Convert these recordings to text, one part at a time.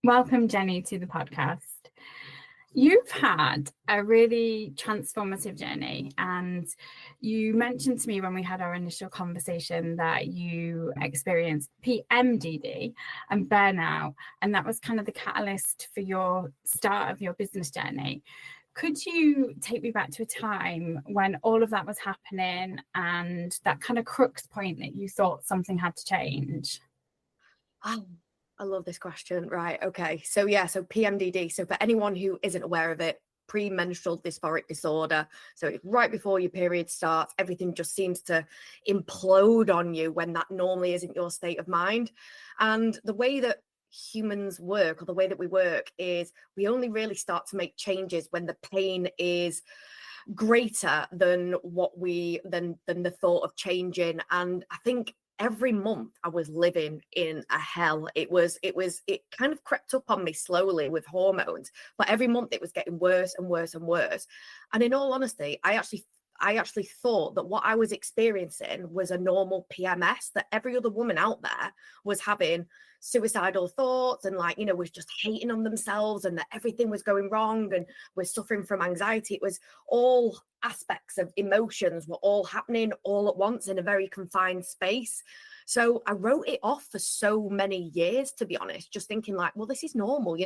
Welcome, Jennie, to the podcast. You've had a really transformative journey, and you mentioned to me when we had our initial conversation that you experienced PMDD and burnout, and that was kind of the catalyst for your start of your business journey. Could you take me back to a time when all of that was happening and that kind of crux point that you thought something had to change? Oh, I love this question. Right. Okay. So PMDD. So for anyone who isn't aware of it, premenstrual dysphoric disorder. So it's right before your period starts, everything just seems to implode on you when that normally isn't your state of mind. And the way that humans work, or the way that we work, is we only really start to make changes when the pain is greater than the thought of changing. And I think every month I was living in a hell. It kind of crept up on me slowly with hormones, but every month it was getting worse and worse and worse. And in all honesty, I actually thought that what I was experiencing was a normal PMS, that every other woman out there was having suicidal thoughts and was just hating on themselves, and that everything was going wrong and was suffering from anxiety. It was all aspects of emotions were all happening all at once in a very confined space. So I wrote it off for so many years, to be honest, just thinking well, this is normal,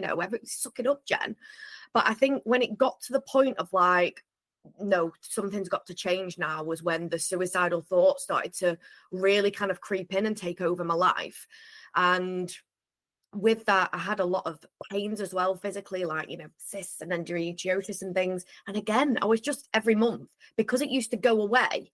suck it up, Jen. But I think when it got to the point of no, something's got to change now, was when the suicidal thoughts started to really kind of creep in and take over my life. And with that, I had a lot of pains as well, physically, cysts and endometriosis and things. And again, I was just every month, because it used to go away,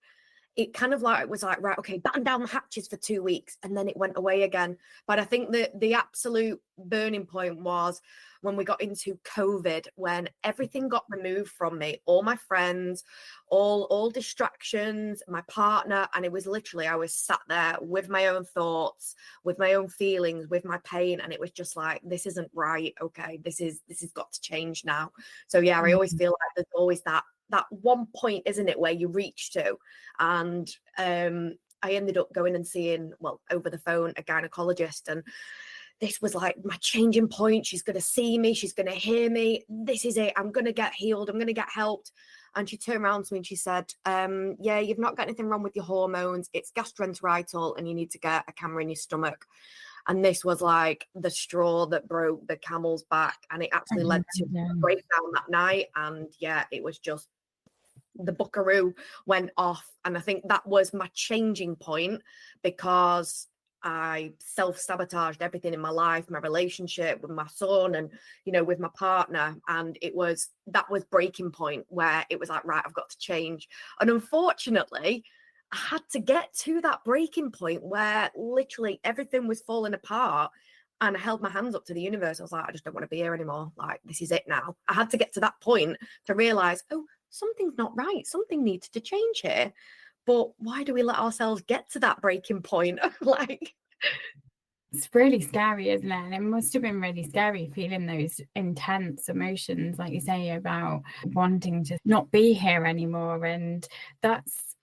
it kind of was right, okay, batten down the hatches for 2 weeks, and then it went away again. But I think that the absolute burning point was when we got into COVID, when everything got removed from me, all my friends, all distractions, my partner, and it was literally, I was sat there with my own thoughts, with my own feelings, with my pain, and it was just this isn't right. Okay, this has got to change now. So yeah, I always feel like there's always that one point, isn't it, where you reach to. And I ended up going and seeing, over the phone, a gynecologist, and this was my changing point. She's going to see me, she's going to hear me, this is it, I'm going to get healed, I'm going to get helped. And she turned around to me and she said, yeah, you've not got anything wrong with your hormones, it's gastroenteritis, and you need to get a camera in your stomach. And this was the straw that broke the camel's back, and it actually led to a breakdown that night. And yeah, it was just, the buckaroo went off. And I think that was my changing point, because I self-sabotaged everything in my life, my relationship with my son, and with my partner. And that was breaking point, where it was right, I've got to change. And unfortunately, I had to get to that breaking point where literally everything was falling apart, and I held my hands up to the universe. I was I just don't want to be here anymore. This is it now. I had to get to that point to realize, oh, something's not right. Something needs to change here. But why do we let ourselves get to that breaking point? It's really scary, isn't it? And it must have been really scary feeling those intense emotions, like you say, about wanting to not be here anymore. And that's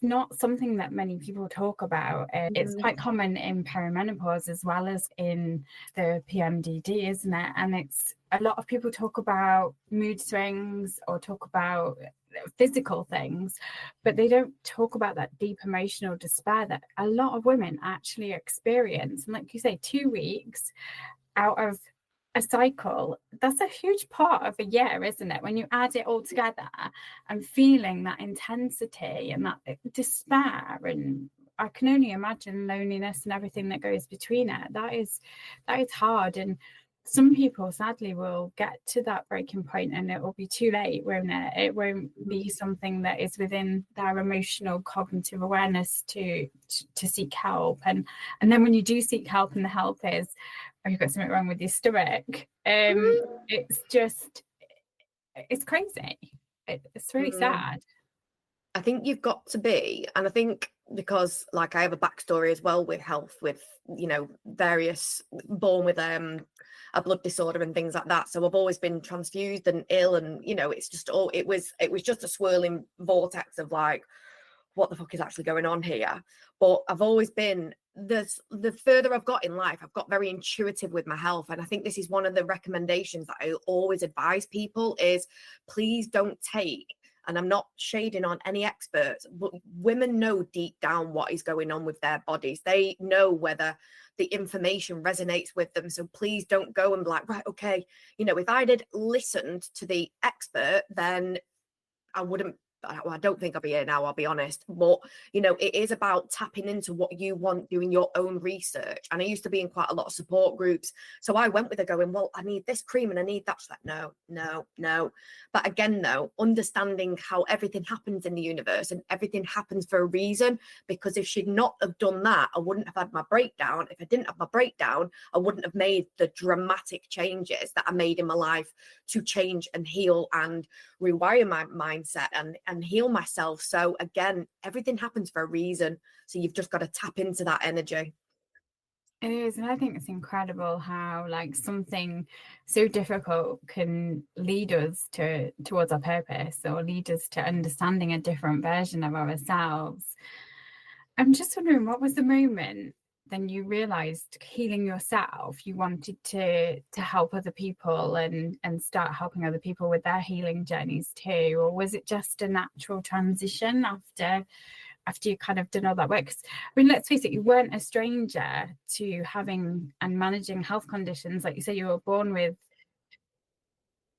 not something that many people talk about. It's quite common in perimenopause as well as in the PMDD, isn't it? And it's a lot of people talk about mood swings or talk about physical things, but they don't talk about that deep emotional despair that a lot of women actually experience. And like you say, 2 weeks out of a cycle, that's a huge part of a year, isn't it? When you add it all together and feeling that intensity and that despair, and I can only imagine loneliness and everything that goes between it, that is hard. And some people sadly will get to that breaking point and it will be too late, won't it? It won't be something that is within their emotional cognitive awareness to seek help. And then when you do seek help and the help is, oh, you've got something wrong with your stomach, it's crazy. It's really sad. I think you've got to be, and I think because I have a backstory as well with health, with various, born with a blood disorder and things like that. So I've always been transfused and ill, and it's just it was just a swirling vortex of what the fuck is actually going on here. But I've always been the further I've got in life, I've got very intuitive with my health. And I think this is one of the recommendations that I always advise people is please don't take, and I'm not shading on any experts, but women know deep down what is going on with their bodies. They know whether the information resonates with them. So please don't go and be like, right, okay, if I did listened to the expert, then I don't think I'll be here now, I'll be honest. But, it is about tapping into what you want, doing your own research. And I used to be in quite a lot of support groups. So I went with her going, well, I need this cream and I need that. She's like, no. But again, though, understanding how everything happens in the universe and everything happens for a reason, because if she'd not have done that, I wouldn't have had my breakdown. If I didn't have my breakdown, I wouldn't have made the dramatic changes that I made in my life to change and heal and rewire my mindset and heal myself. So again, everything happens for a reason. So you've just got to tap into that energy. It is, and I think it's incredible how like something so difficult can lead us towards our purpose, or lead us to understanding a different version of ourselves. I'm just wondering, what was the moment then you realized healing yourself, you wanted to help other people and start helping other people with their healing journeys too? Or was it just a natural transition after you kind of done all that work? 'Cause, I mean, let's face it, you weren't a stranger to having and managing health conditions. Like you say, you were born with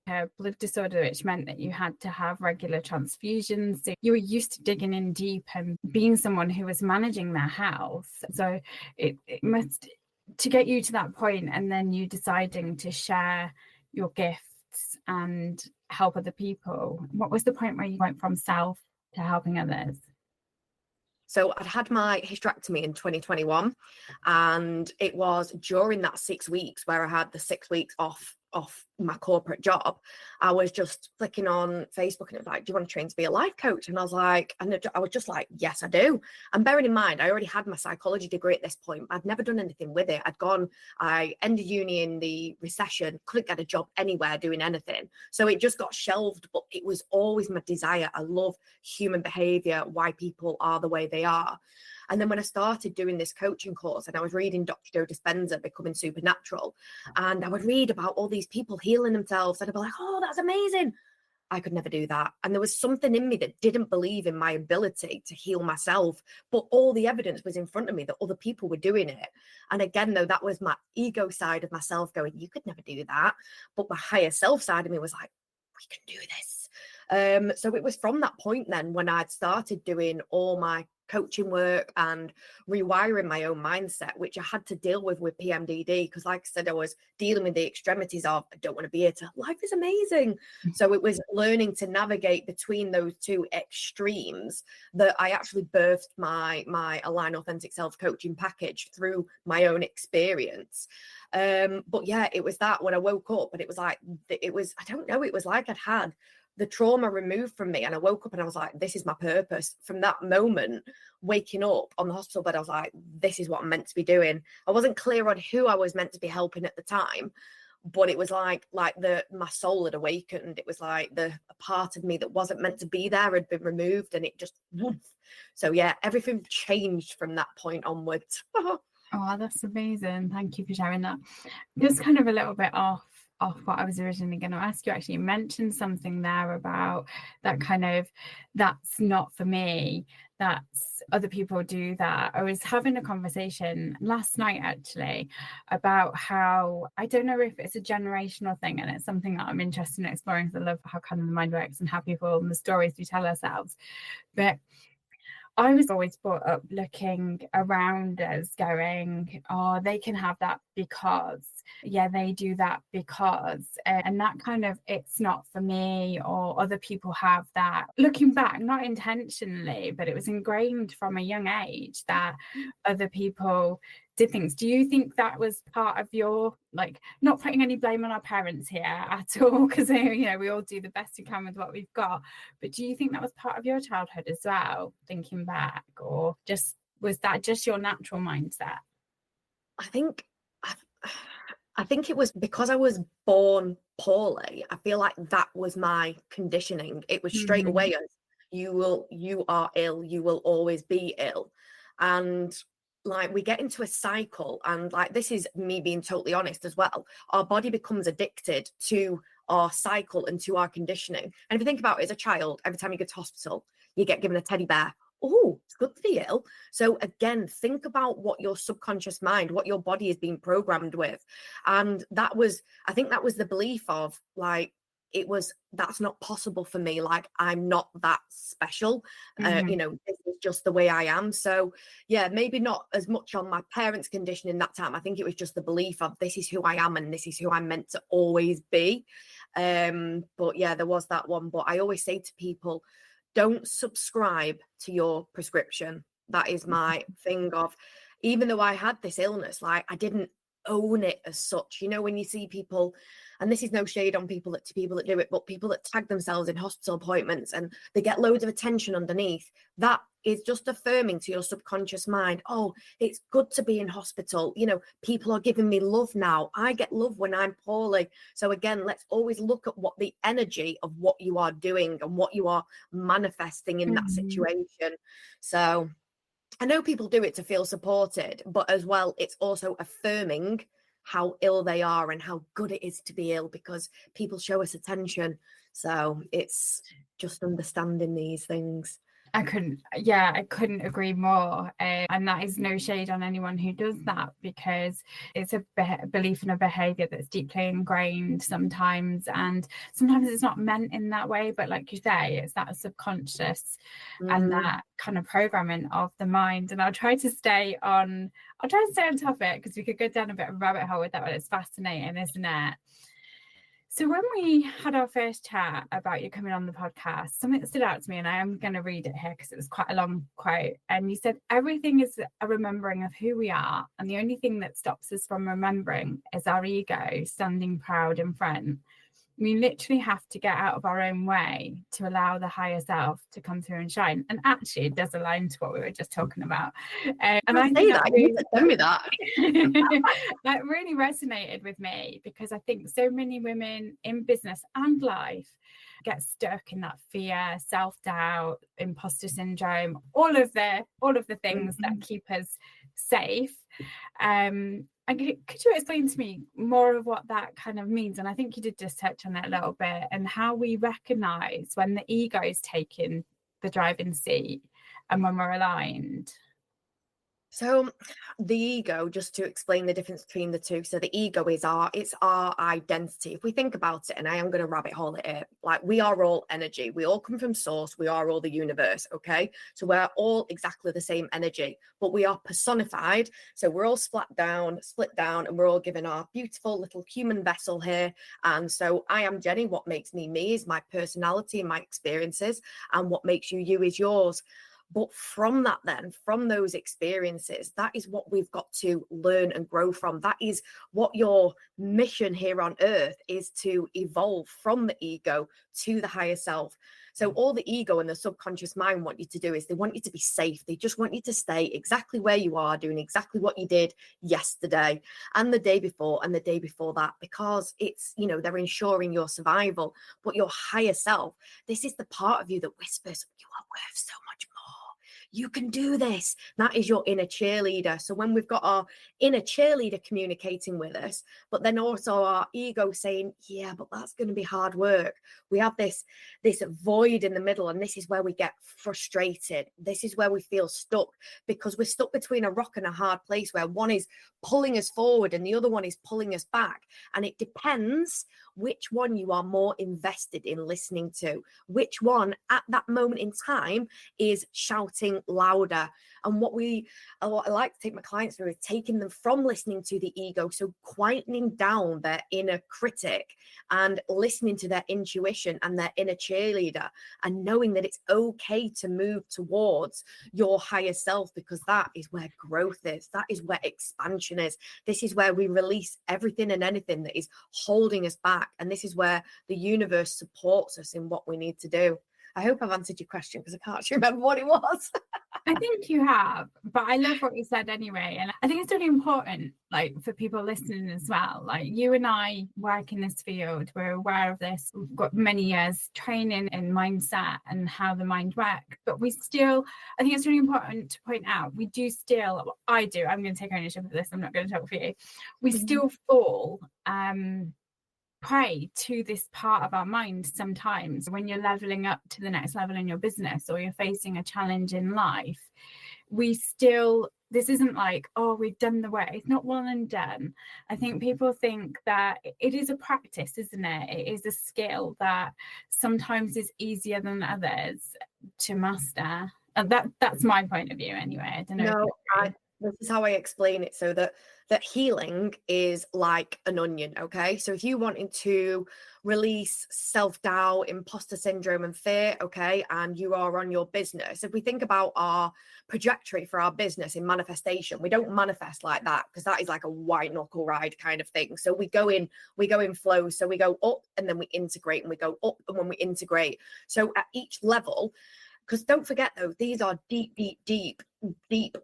a blood disorder, which meant that you had to have regular transfusions. So you were used to digging in deep and being someone who was managing their health. So it must, to get you to that point, and then you deciding to share your gifts and help other people. What was the point where you went from self to helping others? So I'd had my hysterectomy in 2021, and it was during that 6 weeks where I had the 6 weeks off my corporate job. I was just clicking on Facebook and it was like, do you want to train to be a life coach? And I was like, yes, I do. And bearing in mind, I already had my psychology degree at this point. I'd never done anything with it. I ended uni in the recession, couldn't get a job anywhere doing anything. So it just got shelved, but it was always my desire. I love human behavior, why people are the way they are. And then when I started doing this coaching course and I was reading Dr. Joe Dispenza, Becoming Supernatural, and I would read about all these people healing themselves, and I'd be like, oh, that's amazing. I could never do that. And there was something in me that didn't believe in my ability to heal myself, but all the evidence was in front of me that other people were doing it. And again, though, that was my ego side of myself going, you could never do that. But my higher self side of me was like, we can do this. So it was from that point then when I'd started doing all my coaching work and rewiring my own mindset, which I had to deal with PMDD, because like I said, I was dealing with the extremities of, I don't want to be here, to life is amazing. So it was learning to navigate between those two extremes that I actually birthed my Align Authentic Self coaching package through my own experience. But yeah, it was that when I woke up, and it was like, it was like I'd had the trauma removed from me, and I woke up and I was like, this is my purpose. From that moment, waking up on the hospital bed, I was like, this is what I'm meant to be doing. I wasn't clear on who I was meant to be helping at the time, but it was like my soul had awakened. It was like a part of me that wasn't meant to be there had been removed, and it just woof. So yeah, everything changed from that point onwards. Oh, that's amazing. Thank you for sharing that. Just kind of a little bit off what I was originally going to ask you. Actually, you mentioned something there about that kind of, that's not for me, that's other people do that. I was having a conversation last night actually about how, I don't know if it's a generational thing, and it's something that I'm interested in exploring, because I love how kind of the mind works and how people and the stories we tell ourselves. But I was always brought up looking around us going, oh, they can have that because, yeah, they do that because, and that kind of, it's not for me, or other people have that. Looking back, not intentionally, but it was ingrained from a young age that other people did things. Do you think that was part of your, like, not putting any blame on our parents here at all, because we all do the best we can with what we've got, but do you think that was part of your childhood as well, thinking back, or just was that just your natural mindset? I think it was because I was born poorly. I feel like that was my conditioning. It was straight away as you are ill, you will always be ill. And like we get into a cycle, and like this is me being totally honest as well, our body becomes addicted to our cycle and to our conditioning. And if you think about it, as a child, every time you go to hospital, you get given a teddy bear. Oh, it's good to be ill. So again, think about what your subconscious mind, what your body is being programmed with. And that was, I think that was the belief of like, that's not possible for me. Like, I'm not that special. Mm-hmm. This is just the way I am. So yeah, maybe not as much on my parents' conditioning that time. I think it was just the belief of this is who I am and this is who I'm meant to always be. But yeah, there was that one. But I always say to people, don't subscribe to your prescription. That is my thing of, even though I had this illness, like I didn't own it as such. When you see people, and this is no shade on people that do it, but people that tag themselves in hospital appointments and they get loads of attention underneath, that is just affirming to your subconscious mind, oh, it's good to be in hospital. People are giving me love now. I get love when I'm poorly. So again, let's always look at what the energy of what you are doing and what you are manifesting in that situation. So I know people do it to feel supported, but as well, it's also affirming how ill they are and how good it is to be ill, because people show us attention. So it's just understanding these things. I couldn't agree more. And that is no shade on anyone who does that, because it's a belief and a behavior that's deeply ingrained sometimes. And sometimes it's not meant in that way. But like you say, it's that subconscious and that kind of programming of the mind. And I'll try to stay on topic, because we could go down a bit of a rabbit hole with that one. It's fascinating, isn't it? So when we had our first chat about you coming on the podcast, something stood out to me, and I am going to read it here because it was quite a long quote. And you said, everything is a remembering of who we are, and the only thing that stops us from remembering is our ego standing proud in front. We literally have to get out of our own way to allow the higher self to come through and shine. And actually, it does align to what we were just talking about. And I say that. Tell me that. That really resonated with me, because I think so many women in business and life get stuck in that fear, self-doubt, imposter syndrome, all of the things that keep us safe. And could you explain to me more of what that kind of means? And I think you did just touch on it a little bit, and how we recognize when the ego is taking the driving seat and when we're aligned. So the ego, just to explain the difference between the two. So the ego is our identity. If we think about it, and I am going to rabbit hole it here, like we are all energy. We all come from source. We are all the universe. Okay. So we're all exactly the same energy, but we are personified. So we're all split down, and we're all given our beautiful little human vessel here. And so I am Jennie. What makes me me is my personality and my experiences, and what makes you you is yours. But from that, then, from those experiences, that is what we've got to learn and grow from. That is what your mission here on earth is, to evolve from the ego to the higher self. So all the ego and the subconscious mind want you to do is they want you to be safe. They just want you to stay exactly where you are, doing exactly what you did yesterday and the day before and the day before that, because it's, they're ensuring your survival. But your higher self, this is the part of you that whispers, you are worth so much more. You can do this. That is your inner cheerleader. So when we've got our inner cheerleader communicating with us, but then also our ego saying, yeah, but that's going to be hard work. We have this void in the middle, and this is where we get frustrated. This is where we feel stuck, because we're stuck between a rock and a hard place, where one is pulling us forward and the other one is pulling us back. And it depends which one you are more invested in listening to, which one at that moment in time is shouting louder. And what I like to take my clients through is taking them from listening to the ego, so quietening down their inner critic and listening to their intuition and their inner cheerleader, and knowing that it's okay to move towards your higher self, because that is where growth is. That is where expansion is. This is where we release everything and anything that is holding us back. And this is where the universe supports us in what we need to do. I hope I've answered your question, because I can't remember what it was. I think you have, but I love what you said anyway. And I think it's really important, like for people listening as well. Like you and I work in this field, we're aware of this. We've got many years training in mindset and how the mind works. But we still, I think it's really important to point out, we do still, I do, I'm going to take ownership of this. I'm not going to talk for you. We still fall prey to this part of our mind sometimes when you're leveling up to the next level in your business or you're facing a challenge in life. This isn't like, oh, we've done the work. It's not one and done. I think people think that it is a practice, isn't it? It is a skill that sometimes is easier than others to master. And that's my point of view anyway. I don't know. This is how I explain it, so that healing is like an onion, okay? So if you wanted to release self-doubt, imposter syndrome and fear, okay, and you are on your business, if we think about our trajectory for our business in manifestation, we don't manifest like that because that is like a white knuckle ride kind of thing. So we go in flow. So we go up and then we integrate, and we go up and when we integrate. So at each level, because don't forget though, these are deep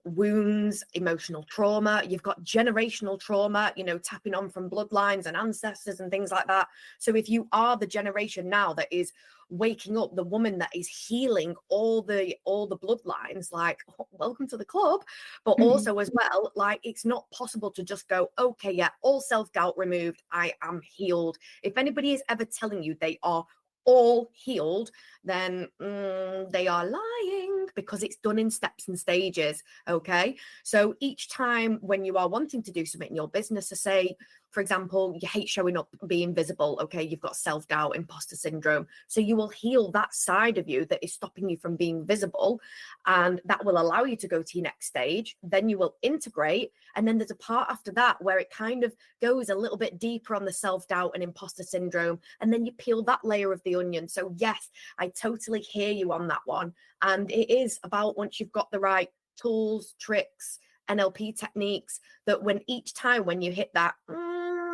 wounds, emotional trauma. You've got generational trauma, tapping on from bloodlines and ancestors and things like that. So if you are the generation now that is waking up, the woman that is healing all the bloodlines, like, welcome to the club. But also as well, like, it's not possible to just go, okay, yeah, all self-doubt removed, I am healed. If anybody is ever telling you they are all healed, then they are lying, because it's done in steps and stages. Okay, so each time when you are wanting to do something in your business, to say, for example, you hate showing up, being visible, okay, you've got self-doubt, imposter syndrome, so you will heal that side of you that is stopping you from being visible, and that will allow you to go to your next stage. Then you will integrate, and then there's a part after that where it kind of goes a little bit deeper on the self-doubt and imposter syndrome, and then you peel that layer of the onion. So yes, I totally hear you on that one. And it is about, once you've got the right tools, tricks, NLP techniques, that when each time when you hit that,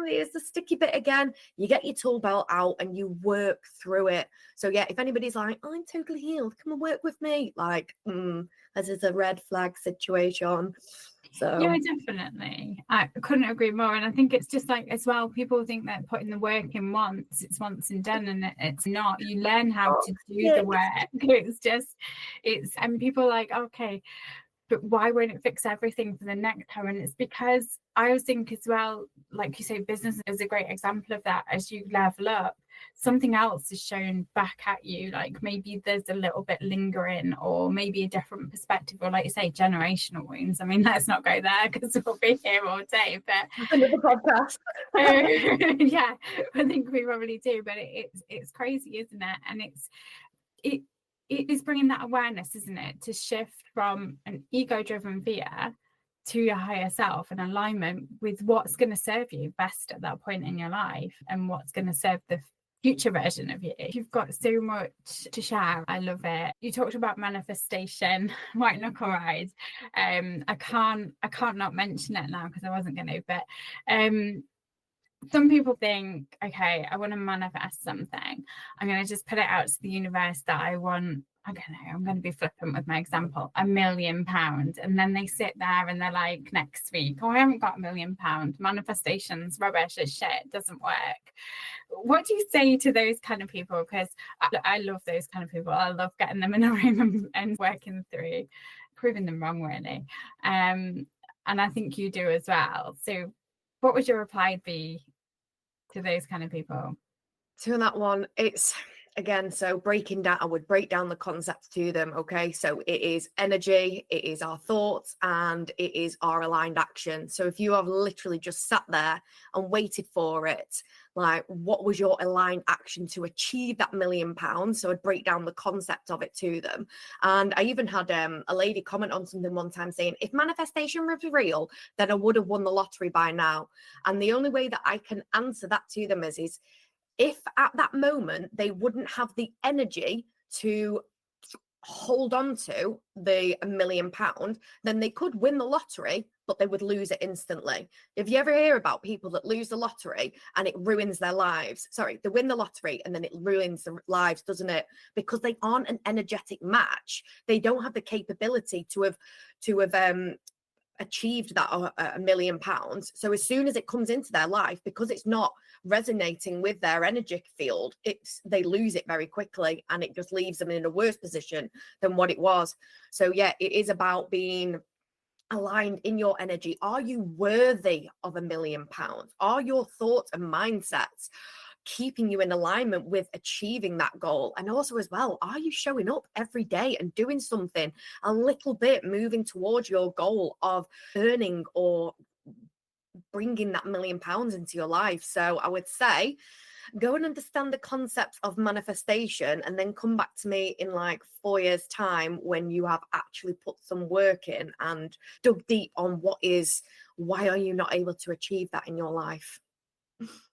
here's the sticky bit again, you get your tool belt out and you work through it. So yeah, if anybody's like, I'm totally healed, come and work with me, like, this is a red flag situation. So yeah, definitely. I couldn't agree more. And I think it's just like, as well, people think that putting the work in once, it's once and done, and it's not. You learn how to do the work. And people are like, okay, but why won't it fix everything for the next time? And it's because I always think as well, like you say, business is a great example of that. As you level up, something else is shown back at you. Like maybe there's a little bit lingering, or maybe a different perspective, or like you say, generational wounds. I mean, let's not go there because we'll be here all day. But another podcast. Yeah, I think we probably do. But it's crazy, isn't it? And it is bringing that awareness, isn't it, to shift from an ego-driven fear to your higher self, and alignment with what's going to serve you best at that point in your life, and what's going to serve the future version of you. You've got so much to share. I love it. You talked about manifestation, white knuckle ride. I can't not mention it now because I wasn't going to, but some people think, okay, I want to manifest something. I'm going to just put it out to the universe that I want, I don't know, I'm going to be flippant with my example, £1 million. And then they sit there and they're like, next week, oh, I haven't got £1 million. Manifestation's rubbish, it's shit, it doesn't work. What do you say to those kind of people? Because I love those kind of people. I love getting them in a room and working through, proving them wrong, really. And I think you do as well. So what would your reply be to those kind of people? To that one, it's, again, so I would break down the concepts to them. Okay, so it is energy, it is our thoughts, and it is our aligned action. So if you have literally just sat there and waited for it, like, what was your aligned action to achieve that £1 million? So I'd break down the concept of it to them. And I even had a lady comment on something one time saying, if manifestation was real, then I would have won the lottery by now. And the only way that I can answer that to them is if at that moment they wouldn't have the energy to hold on to the £1 million, then they could win the lottery, but they would lose it instantly. If you ever hear about people that lose the lottery and it ruins their lives, sorry, they win the lottery and then it ruins their lives, doesn't it? Because they aren't an energetic match. They don't have the capability to have achieved that £1 million. So as soon as it comes into their life, because it's not resonating with their energy field, they lose it very quickly, and it just leaves them in a worse position than what it was. So yeah, it is about being aligned in your energy. Are you worthy of £1 million? Are your thoughts and mindsets keeping you in alignment with achieving that goal? And also as well, are you showing up every day and doing something a little bit, moving towards your goal of earning or bringing that £1 million into your life? So I would say go and understand the concepts of manifestation, and then come back to me in like 4 years' time when you have actually put some work in and dug deep on why are you not able to achieve that in your life.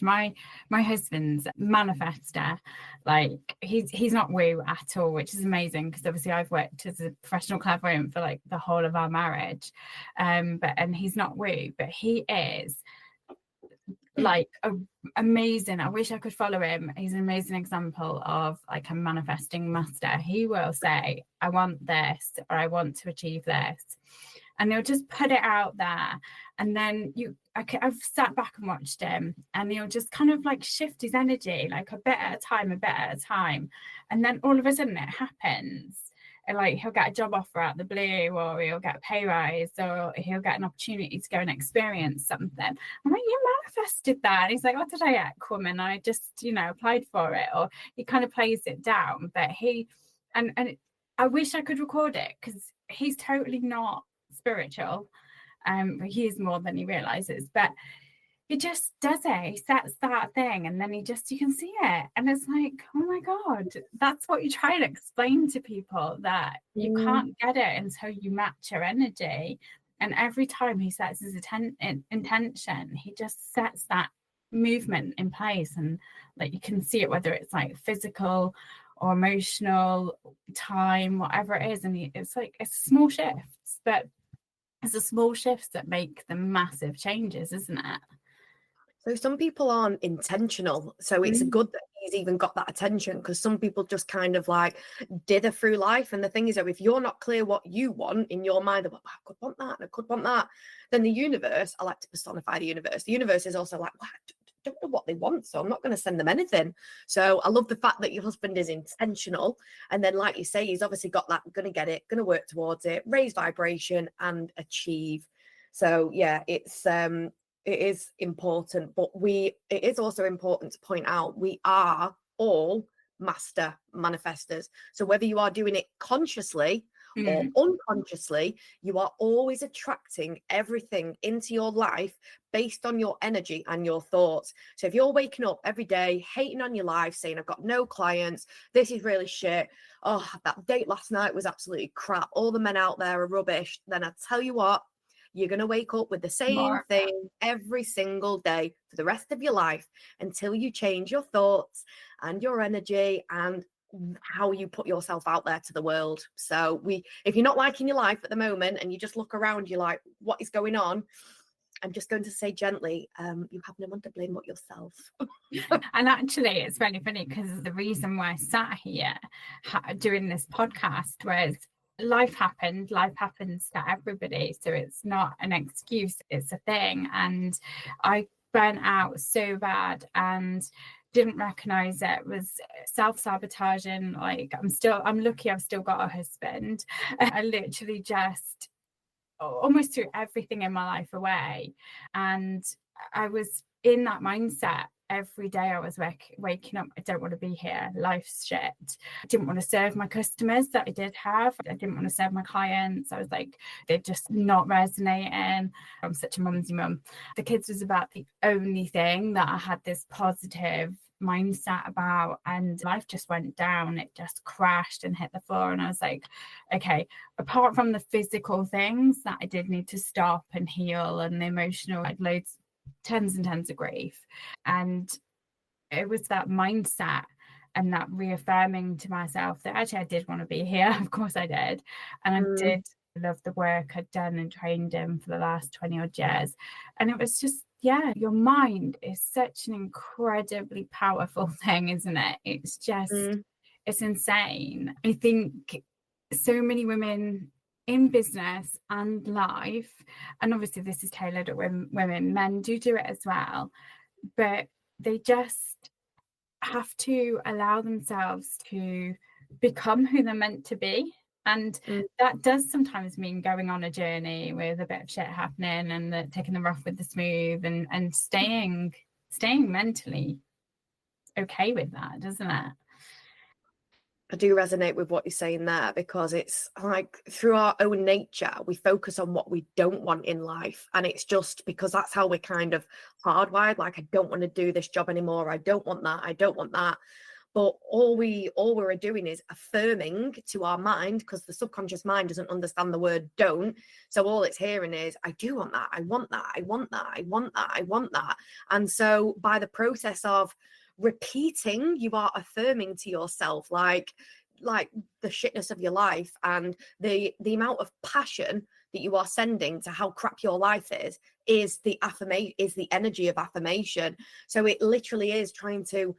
My husband's manifester, like he's not woo at all, which is amazing, because obviously I've worked as a professional clairvoyant for like the whole of our marriage, and he's not woo, but he is like amazing. I wish I could follow him. He's an amazing example of like a manifesting master. He will say, I want this, or I want to achieve this, and he'll just put it out there. And then I've sat back and watched him, and he'll just kind of like shift his energy, like a bit at a time. And then all of a sudden it happens. And like he'll get a job offer out the blue, or he'll get a pay rise, or he'll get an opportunity to go and experience something. I'm like, you manifested that. And he's like, what did I act, woman? I just, applied for it. Or he kind of plays it down. But I wish I could record it, because he's totally not spiritual. He is more than he realizes, but he just does it. He sets that thing, and then you can see it, and it's like, oh my God, that's what you try to explain to people, that you can't get it until you match your energy. And every time he sets his intention, he just sets that movement in place, and like you can see it, whether it's like physical or emotional, time, whatever it is. And it's small shifts, but it's the small shifts that make the massive changes, isn't it? So some people aren't intentional. So it's good that he's even got that attention, because some people just kind of like dither through life. And the thing is, that if you're not clear what you want in your mind, about, I could want that, and I could want that, then the universe, I like to personify the universe. The universe is also like, well, I don't know what they want, so I'm not going to send them anything. So I love the fact that your husband is intentional. And then, like you say, he's obviously got that, going to get it, going to work towards it, raise vibration and achieve. So yeah, it is important, but it is also important to point out we are all master manifestors. So whether you are doing it consciously or unconsciously, you are always attracting everything into your life based on your energy and your thoughts. So if you're waking up every day hating on your life, saying, I've got no clients, this is really shit, oh, that date last night was absolutely crap, all the men out there are rubbish, then I tell you what, you're going to wake up with the same thing every single day for the rest of your life, until you change your thoughts and your energy and how you put yourself out there to the world. So if you're not liking your life at the moment and you just look around, you're like, what is going on? I'm just going to say gently, you have no one to blame but yourself. And actually, it's really funny, because the reason why I sat here doing this podcast was life happens to everybody. So it's not an excuse, it's a thing. And I burnt out so bad and didn't recognize it, was self-sabotaging. Like I'm lucky I've still got a husband. I literally just almost threw everything in my life away, and I was in that mindset every day. I was waking up, I don't want to be here, life's shit. I didn't want to serve my customers that I did have, I didn't want to serve my clients. I was like, they're just not resonating. I'm such a mumsy mum. The kids was about the only thing that I had this positive mindset about, and life just went down. It just crashed and hit the floor, and I was like, okay, apart from the physical things that I did need to stop and heal, and the emotional, like tons and tons of grief, and it was that mindset and that reaffirming to myself that actually I did want to be here. Of course I did, and I did I loved the work I'd done and trained in for the last 20 odd years. And it was just, yeah, your mind is such an incredibly powerful thing, isn't it? It's just, it's insane. I think so many women in business and life, and obviously this is tailored at women, men do it as well, but they just have to allow themselves to become who they're meant to be. And that does sometimes mean going on a journey with a bit of shit happening and taking the rough with the smooth, and staying mentally okay with that, doesn't it? I do resonate with what you're saying there, because it's like through our own nature, we focus on what we don't want in life. And it's just because that's how we're kind of hardwired. Like, I don't want to do this job anymore. I don't want that. I don't want that. But all we're doing is affirming to our mind, because the subconscious mind doesn't understand the word don't. So all it's hearing is, I do want that. I want that. I want that. I want that. I want that. And so by the process of repeating, you are affirming to yourself like the shitness of your life, and the amount of passion that you are sending to how crap your life is the affirmation, is the energy of affirmation. So it literally is trying to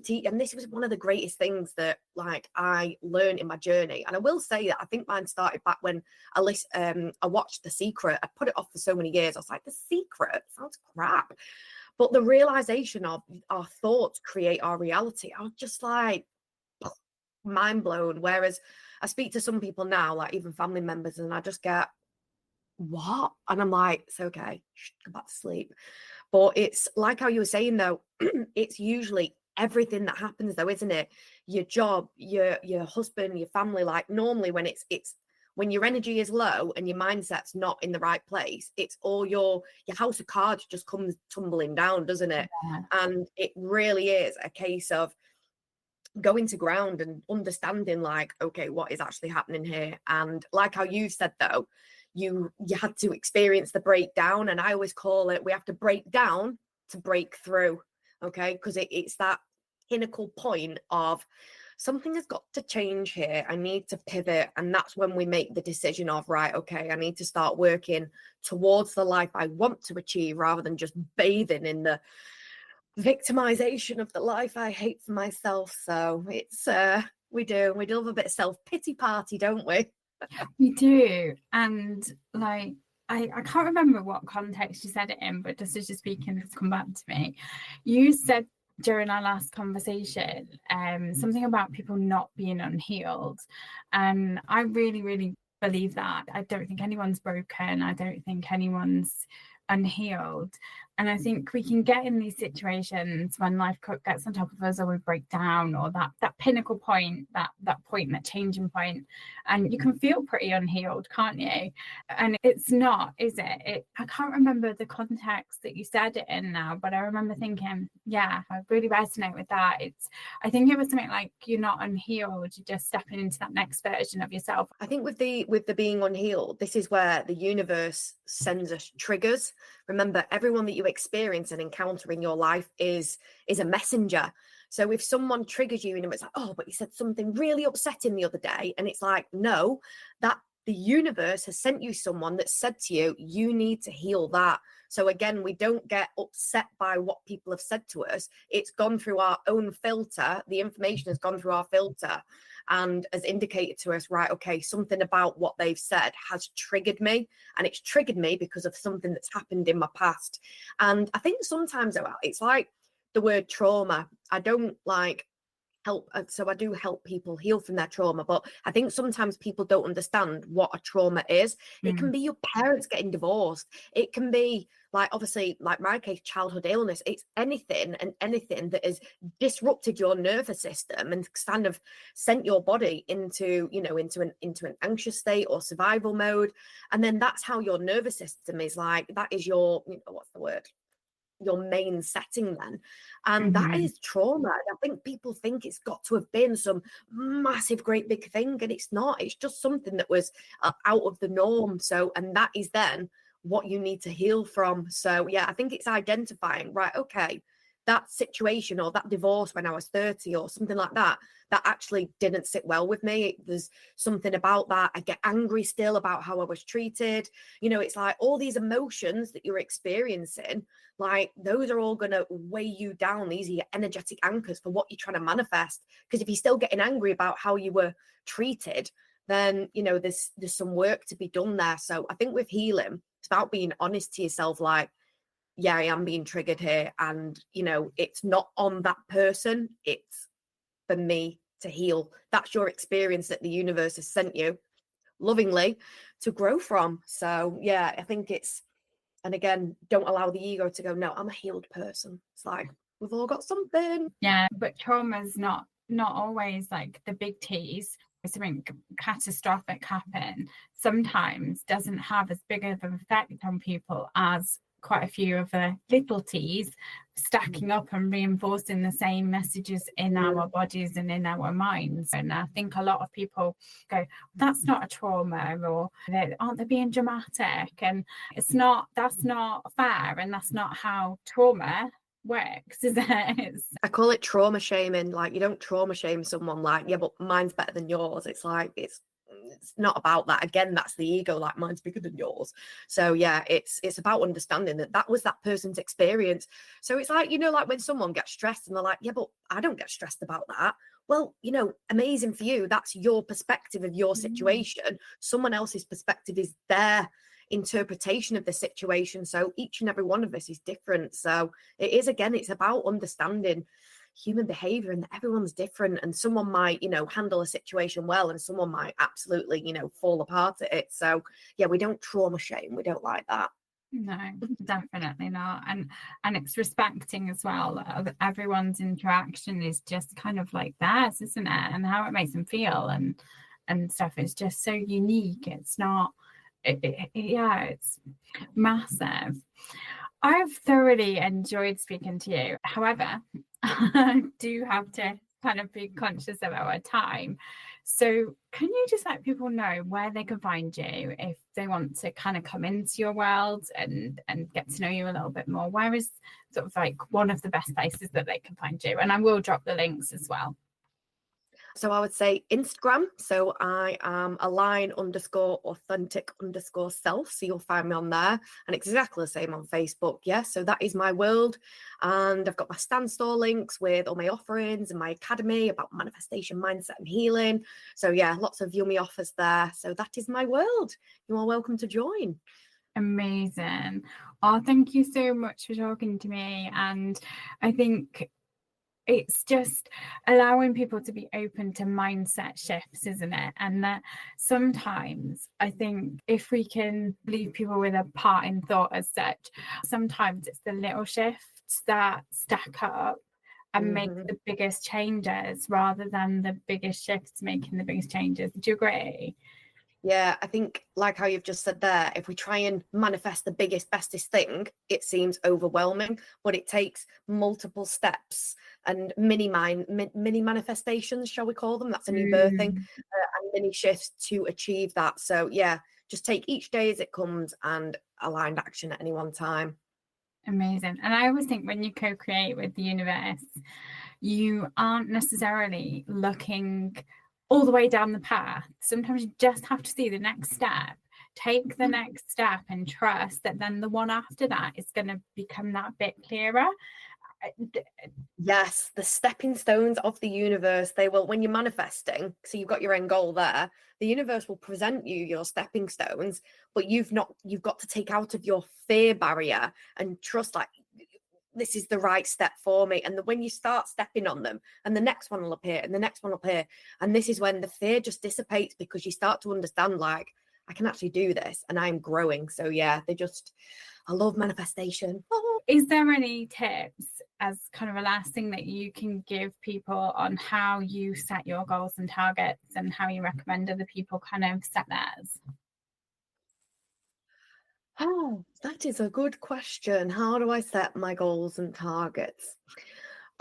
teach. And this was one of the greatest things that like I learned in my journey. And I will say that I think mine started back when I watched The Secret. I put it off for so many years. I was like, The Secret sounds crap. But the realization of our thoughts create our reality, I was just like mind blown. Whereas I speak to some people now, like even family members, and I just get, what? And I'm like, it's okay, go back to sleep. But it's like how you were saying though, it's usually everything that happens though, isn't it? Your job, your husband, your family. Like normally when it's when your energy is low and your mindset's not in the right place, it's all your house of cards just comes tumbling down, doesn't it? Yeah. And it really is a case of going to ground and understanding like, okay, what is actually happening here? And like how you said though, you had to experience the breakdown. And I always call it, we have to break down to break through. Okay, because it's that pinnacle point of something has got to change here. I need to pivot. And that's when we make the decision of, right, okay, I need to start working towards the life I want to achieve, rather than just bathing in the victimization of the life I hate for myself. So it's we do have a bit of self-pity party, don't we? We do. And like I can't remember what context you said it in, but just as you're speaking, it's come back to me. You said during our last conversation something about people not being unhealed, and I really, really believe that. I don't think anyone's broken. I don't think anyone's unhealed. And I think we can get in these situations when life gets on top of us, or we break down, or that pinnacle point, that point, that changing point, and you can feel pretty unhealed, can't you? And it's not, is it? I can't remember the context that you said it in now, but I remember thinking, yeah, I really resonate with that. I think it was something like, you're not unhealed, you're just stepping into that next version of yourself. I think with the being unhealed, this is where the universe sends us triggers. Remember, everyone that you experience and encounter in your life is a messenger. So if someone triggers you and it's like, oh, but you said something really upsetting the other day, and it's like, no, that the universe has sent you someone that said to you, you need to heal that. So again, we don't get upset by what people have said to us. It's gone through our own filter. The information has gone through our filter and has indicated to us, right, okay, something about what they've said has triggered me. And it's triggered me because of something that's happened in my past. And I think sometimes it's like the word trauma. I don't like help. So I do help people heal from their trauma, but I think sometimes people don't understand what a trauma is. It can be your parents getting divorced. It can be like, obviously, like my case, childhood illness. It's anything that has disrupted your nervous system and kind of sent your body into an anxious state or survival mode. And then that's how your nervous system is like, that is your, what's the word? Your main setting then. And that is trauma. I think people think it's got to have been some massive great big thing, and it's not. It's just something that was out of the norm. So, and that is then what you need to heal from. So yeah, I think it's identifying, right, okay, that situation or that divorce when I was 30 or something like that, that actually didn't sit well with me. There's something about that. I get angry still about how I was treated. You know, it's like all these emotions that you're experiencing, like those are all going to weigh you down. These are your energetic anchors for what you're trying to manifest. Because if you're still getting angry about how you were treated, then, you know, there's some work to be done there. So I think with healing, it's about being honest to yourself, like, yeah, I am being triggered here. And, you know, it's not on that person. It's for me to heal. That's your experience that the universe has sent you lovingly to grow from. So yeah, I think it's, and again, don't allow the ego to go, no, I'm a healed person. It's like, we've all got something. Yeah, but trauma's not always like the big T's. Something catastrophic happen sometimes doesn't have as big of an effect on people as quite a few of the little T's stacking up and reinforcing the same messages in our bodies and in our minds. And I think a lot of people go, that's not a trauma, or aren't they being dramatic? And that's not fair, and that's not how trauma works, is it? I call it trauma shaming. Like, you don't trauma shame someone like, yeah, but mine's better than yours. It's like, it's not about that. Again, that's the ego, like, mine's bigger than yours. So yeah, it's about understanding that was that person's experience. So it's like, you know, like when someone gets stressed and they're like, yeah, but I don't get stressed about that. Well, you know, amazing for you. That's your perspective of your situation. Someone else's perspective is their interpretation of the situation. So each and every one of us is different. So it is, again, it's about understanding human behavior, and everyone's different, and someone might, you know, handle a situation well, and someone might absolutely, you know, fall apart at it. So yeah, we don't trauma shame. We don't like that. No, definitely not. And it's respecting as well. Everyone's interaction is just kind of like theirs, isn't it? And how it makes them feel and stuff is just so unique. It's not, yeah, it's massive. I've thoroughly enjoyed speaking to you. However, I do have to kind of be conscious of our time. So can you just let people know where they can find you if they want to kind of come into your world and get to know you a little bit more? Where is sort of like one of the best places that they can find you? And I will drop the links as well. So I would say Instagram. So I am align_authentic_self. So you'll find me on there, and exactly the same on Facebook. Yeah. So that is my world. And I've got my stand store links with all my offerings and my academy about manifestation, mindset, and healing. So yeah, lots of yummy offers there. So that is my world. You are welcome to join. Amazing. Oh, thank you so much for talking to me. And I think it's just allowing people to be open to mindset shifts, isn't it? And that sometimes I think if we can leave people with a parting thought as such, sometimes it's the little shifts that stack up and make the biggest changes rather than the biggest shifts making the biggest changes. Do you agree? Yeah, I think, like how you've just said there, if we try and manifest the biggest, bestest thing, it seems overwhelming, but it takes multiple steps and mini manifestations, shall we call them? That's a new birthing, and mini shifts to achieve that. So yeah, just take each day as it comes and aligned action at any one time. Amazing. And I always think when you co-create with the universe, you aren't necessarily looking all the way down the path. Sometimes you just have to see the next step, take the next step, and trust that then the one after that is going to become that bit clearer. Yes, the stepping stones of the universe, they will, when you're manifesting, so you've got your end goal there, the universe will present you your stepping stones, but you've got to take out of your fear barrier and trust, like, this is the right step for me. And when you start stepping on them, and the next one will appear, and the next one will appear, and this is when the fear just dissipates, because you start to understand, like, I can actually do this, and I'm growing. So yeah, I love manifestation. Oh. Is there any tips as kind of a last thing that you can give people on how you set your goals and targets, and how you recommend other people kind of set theirs? Oh, that is a good question. How do I set my goals and targets?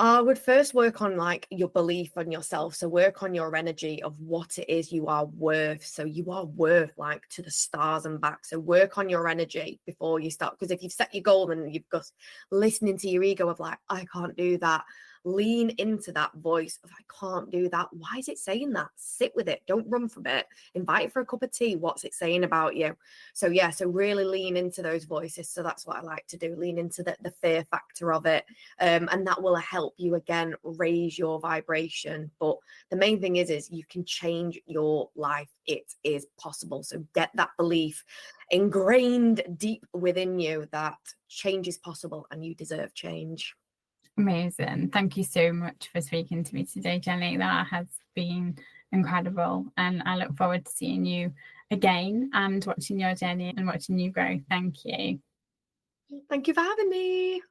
I would first work on like your belief on yourself. So work on your energy of what it is you are worth. So you are worth like to the stars and back. So work on your energy before you start. Because if you've set your goal and you've got listening to your ego of like, I can't do that. Lean into that voice of I can't do that. Why is it saying that? Sit with it. Don't run from it. Invite it for a cup of tea. What's it saying about you? So yeah, so really lean into those voices. So that's what I like to do. Lean into the fear factor of it. And that will help you again raise your vibration. But the main thing is you can change your life. It is possible. So get that belief ingrained deep within you that change is possible and you deserve change. Amazing. Thank you so much for speaking to me today, Jennie. That has been incredible. And I look forward to seeing you again and watching your journey and watching you grow. Thank you. Thank you for having me.